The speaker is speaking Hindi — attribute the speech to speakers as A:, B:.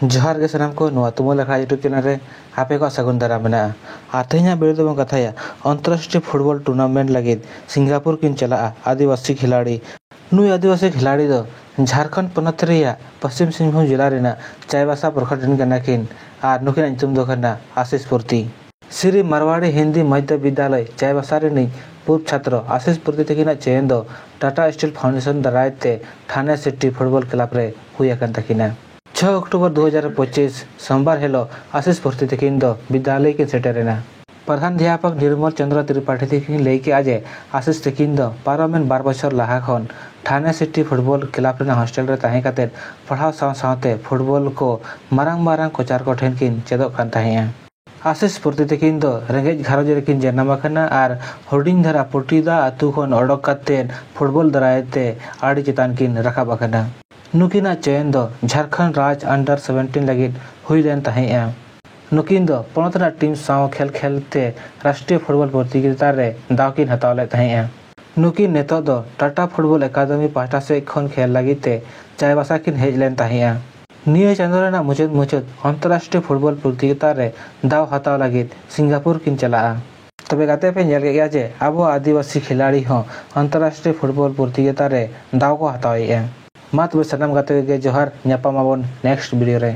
A: जोहार के सामान को नुआ तुम लेखा यूट्यूब चैनल रे आपे को सगुन दारा मेना आतेना बेड़ो दो कथाया अंतरराष्ट्रीय फुटबॉल टूर्नामेंट लगे सिंगापुर किन चला आदिवासी खिलाड़ी नुई आदिवासी खिलाड़ी दो झारखंड पनत रेया पश्चिम सिंहभूम जिला रेना चाईबासा प्रखंड कना किन आर नुकिन अंतुम दो कना आशीष पूर्ति श्री मारवाड़ी हिंदी मध्य विद्यालय चाईबासा रे पूर्व छात्र आशीष पूर्ति तकिना चयन दो टाटा स्टील फाउंडेशन दरायते ठाणे सिटी फुटबॉल क्लब रे हुई तकिना 6 अक्टूबर 2025 सोमवार हेलो आशीष पूर्ति तकिन दो विद्यालय के सेटरेना प्रधानाध्यापक निर्मल चंद्र त्रिपाठी तकिन लेके आजे आशीष तकिन दो पार्लामेंट 12 बछर लाहा खन ठाणे सिटी फुटबॉल क्लब रेना हॉस्टल रे ताहे काते पढ़ाव साथे फुटबॉल को मारांग कोचार को ठेन किन चेदो कान ताहे आशीष पूर्ति तकिन दो रेंगेज घारज रेकिन जन्म आकना आर हुडिंग धरा पुटीदा अतु खन ओडक काते फुटबॉल दरायते आड़ी चितान किन रखाब आकना नुकिना चयन दो झारखंड राज अंडर 17 लगे हुई लेन ताहे नुकिन दो पनतना टीम साव खेल खेलते राष्ट्रीय फुटबॉल प्रतियोगिता रे दावकिन हताव ले ताहे नुकिन नेतो दो टाटा फुटबॉल एकाडेमी पाटा से खन खेल लगीते चाईबासा किन हेज लेन ताहे निये चंद्रना मुचद अंतरराष्ट्रीय फुटबॉल प्रतियोगिता रे दाव हताव लगे सिंगापुर किन चला तबे गाते पे नेल गया जे अब आदिवासी खिलाड़ी हो अंतरराष्ट्रीय फुटबॉल प्रतियोगिता रे दाव को हताव मात बे सनम गाते जोहार न्यापामाबन नेक्स्ट वीडियो रे।